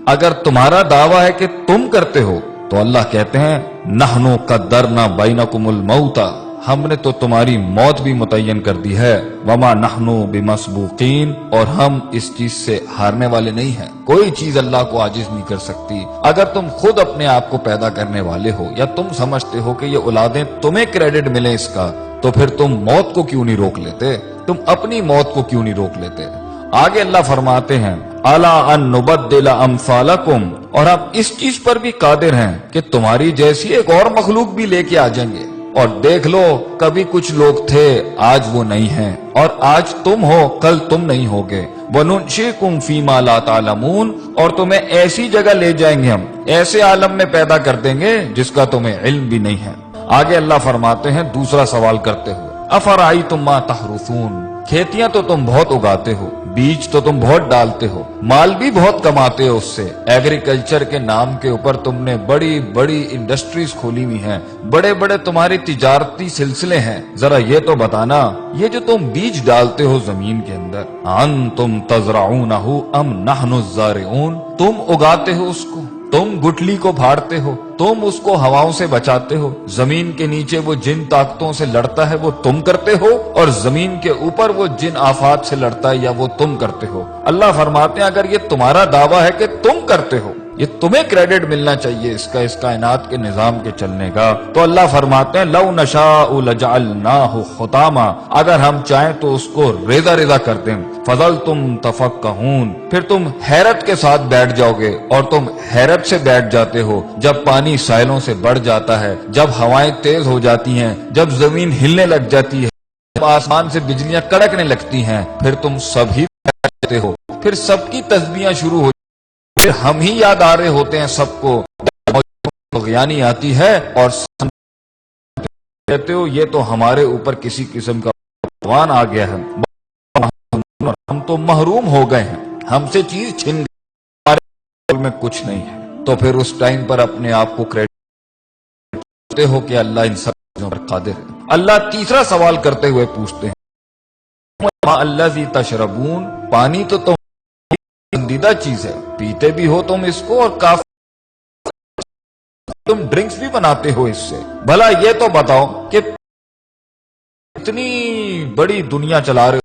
اگر تمہارا دعویٰ ہے کہ تم کرتے ہو تو اللہ کہتے ہیں نحنو قدرنا بینکم الموت، ہم نے تو تمہاری موت بھی متعین کر دی ہے، وما نحنو بمسبوقین، اور ہم اس چیز سے ہارنے والے نہیں ہیں، کوئی چیز اللہ کو عاجز نہیں کر سکتی۔ اگر تم خود اپنے آپ کو پیدا کرنے والے ہو یا تم سمجھتے ہو کہ یہ اولادیں تمہیں کریڈٹ ملے اس کا، تو پھر تم موت کو کیوں نہیں روک لیتے؟ تم اپنی موت کو کیوں نہیں روک لیتے؟ آگے اللہ فرماتے ہیں الا ان نبدل امثالکم، اور ہم اس چیز پر بھی قادر ہیں کہ تمہاری جیسی ایک اور مخلوق بھی لے کے آ جائیں گے، اور دیکھ لو کبھی کچھ لوگ تھے آج وہ نہیں ہیں، اور آج تم ہو کل تم نہیں ہوگے، وَنُنشِئْكُمْ فِي مَا لَا تَعْلَمُونَ، اور تمہیں ایسی جگہ لے جائیں گے، ہم ایسے عالم میں پیدا کر دیں گے جس کا تمہیں علم بھی نہیں ہے۔ آگے اللہ فرماتے ہیں دوسرا سوال کرتے ہوئے افرأیتم ما تحرثون، کھیتیاں تو تم بہت اگاتے ہو، بیج تو تم بہت ڈالتے ہو، مال بھی بہت کماتے ہو اس سے، ایگریکلچر کے نام کے اوپر تم نے بڑی بڑی انڈسٹریز کھولی ہوئی ہیں، بڑے بڑے تمہاری تجارتی سلسلے ہیں، ذرا یہ تو بتانا یہ جو تم بیج ڈالتے ہو زمین کے اندر، انتم تزرعونہ ام نحن الزارعون، تم اگاتے ہو اس کو، تم گٹلی کو پھاڑتے ہو، تم اس کو ہواؤں سے بچاتے ہو، زمین کے نیچے وہ جن طاقتوں سے لڑتا ہے وہ تم کرتے ہو، اور زمین کے اوپر وہ جن آفات سے لڑتا ہے یا وہ تم کرتے ہو۔ اللہ فرماتے ہیں اگر یہ تمہارا دعویٰ ہے کہ تم کرتے ہو، یہ تمہیں کریڈٹ ملنا چاہیے اس کائنات کے نظام کے چلنے کا، تو اللہ فرماتے ہیں لو نشاء لجعلناہ حطاما، اگر ہم چاہیں تو اس کو ریزہ ریزہ کر دیں، فظلتم تفکہون، پھر تم حیرت کے ساتھ بیٹھ جاؤ گے، اور تم حیرت سے بیٹھ جاتے ہو جب پانی ساحلوں سے بڑھ جاتا ہے، جب ہوائیں تیز ہو جاتی ہیں، جب زمین ہلنے لگ جاتی ہے، جب آسمان سے بجلیاں کڑکنے لگتی ہیں، پھر تم سب ہی بیٹھ جاتے ہو، پھر سب کی تسبیحاں شروع ہو، پھر ہم ہی یاد آ رہے ہوتے ہیں سب کو، غیانی آتی ہے اور کہتے ہو یہ تو ہمارے اوپر کسی قسم کا طوفان آ گیا ہے، ہم تو محروم ہو گئے ہیں، ہم سے چیز چھن گئی، ہمارے میں کچھ نہیں ہے، تو پھر اس ٹائم پر اپنے آپ کو کریڈٹ کرتے ہو کہ اللہ ان سب چیزوں پر قادر ہے۔ اللہ تیسرا سوال کرتے ہوئے پوچھتے ہیں الذی تشربون، پانی تو تم پسندیدہ چیز ہے، پیتے بھی ہو تم اس کو، اور کافی تم ڈرنکس بھی بناتے ہو اس سے، بھلا یہ تو بتاؤ کہ اتنی بڑی دنیا چلا رہے ہو،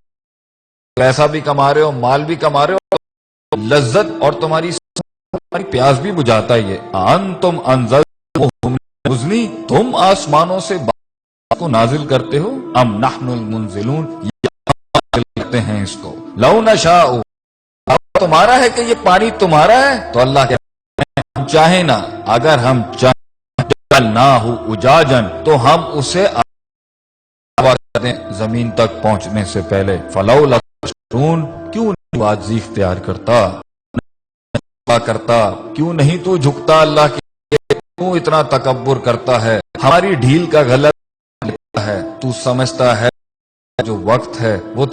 پیسہ بھی کما رہے ہو، مال بھی کما رہے ہو، لذت اور تمہاری پیاس بھی بجھاتا ہے یہ، انتم انزلتموہ من المزن، تم آسمانوں سے بارش کو نازل کرتے ہو، ام نحن المنزلون، نازل کرتے ہیں اس کو، لو نشاء، تمہارا ہے کہ یہ پانی تمہارا ہے، تو اللہ کہتے ہیں ہم چاہیں نا، اگر ہم چاہیں جعلناہ اجاجا، تو ہم اسے زمین تک پہنچنے سے پہلے، فلولا تشکرون، کیوں نہیں عاجزی اختیار کرتا، کیوں نہیں تو جھکتا اللہ کے، کیوں اتنا تکبر کرتا ہے، ہماری ڈھیل کا غلط لیتا ہے، تو سمجھتا ہے جو وقت ہے وہ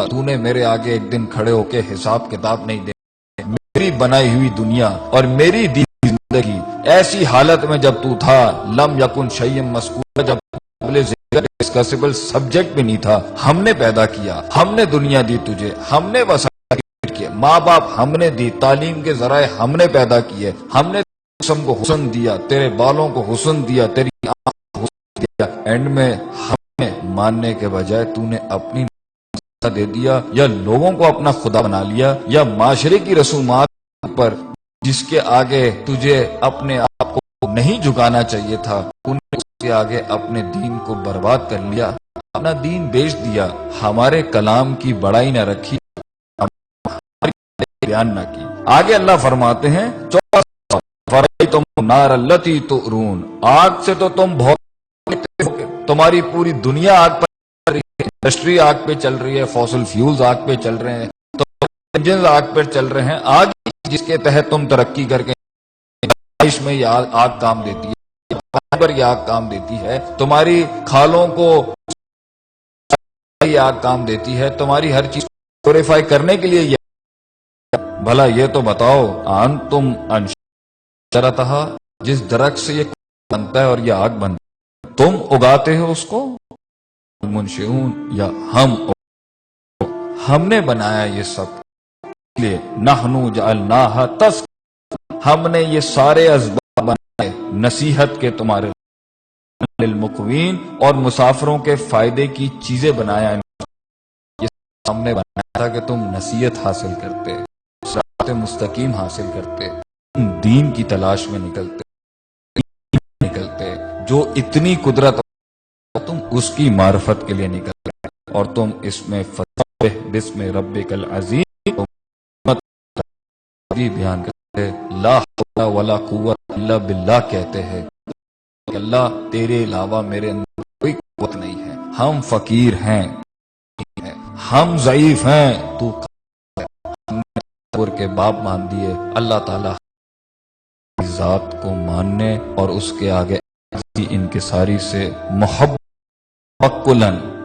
تو نے میرے آگے ایک دن کھڑے ہو کے حساب کتاب نہیں دے، میری بنائی ہوئی دنیا اور میری دی زندگی ایسی حالت میں جب تو تھا، لم یکن شیئا مذکورا، جب قابل ذکر ڈسکسیبل سبجیکٹ بھی نہیں تھا، ہم نے پیدا کیا، ہم نے دنیا دی تجھے، ہم نے وسائل کیے، ماں باپ ہم نے دی، تعلیم کے ذرائع ہم نے پیدا کیے، ہم نے جسم کو حسن دیا، تیرے بالوں کو حسن دیا، تیری آنکھ کو حسن دیا، اینڈ میں ہمیں ماننے کے بجائے تو نے اپنی دے دیا، یا لوگوں کو اپنا خدا بنا لیا، یا معاشرے کی رسومات پر جس کے آگے تجھے اپنے آپ کو نہیں جھکانا چاہیے تھا، انہیں اس کے آگے اپنے دین کو برباد کر لیا، اپنا دین بیچ دیا، ہمارے کلام کی بڑائی نہ رکھی، ہماری بیان نہ کی۔ آگے اللہ فرماتے ہیں فَرَأَيْتُمُ النَّارَ الَّتِي تُؤْرُونَ، آگ سے تو تم بہت، تمہاری پوری دنیا آگ پر، انڈسٹری آگ پہ چل رہی ہے، فوسل فیولز آگ پہ چل رہے ہیں، تو انجنز آگ پہ چل رہے ہیں، آگ جس کے تحت تم ترقی کر کے بارش میں یہ آگ کام دیتی ہے، پر یہ آگ کام دیتی ہے، تمہاری کھالوں کو یہ آگ کام دیتی ہے، تمہاری ہر چیز پیوریفائی کرنے کے لیے یہ، بھلا یہ تو بتاؤ انتم انشرتھا، جس درخت سے یہ بنتا ہے اور یہ آگ بنتا ہے، تم اگاتے ہو اس کو، منشئون، یا ہم نے بنایا یہ سب، لیے نحنو جعلناہا ہم نے یہ سارے اسباب بنائے نصیحت کے تمہارے للمقوین اور مسافروں کے فائدے کی چیزیں بنایا یہ سامنے بنایا تھا کہ تم نصیحت حاصل کرتے صراط مستقیم حاصل کرتے دین کی تلاش میں نکلتے جو اتنی قدرت تم اس کی معرفت کے لیے نکل رہے اور تم اس میں فتح بسم ربک العظیم بیان کرتے لا حول ولا قوت الا باللہ کہتے ہیں کہ اللہ تیرے علاوہ میرے اندر کوئی قوت نہیں ہے ہم فقیر ہیں ہم ضعیف ہیں تو ہم نے تصور کے باب مان دیے اللہ تعالی ذات کو ماننے اور اس کے آگے انکساری سے محبت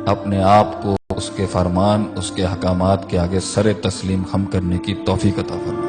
اپنے آپ کو اس کے فرمان اس کے احکامات کے آگے سر تسلیم خم کرنے کی توفیق عطا فرمائے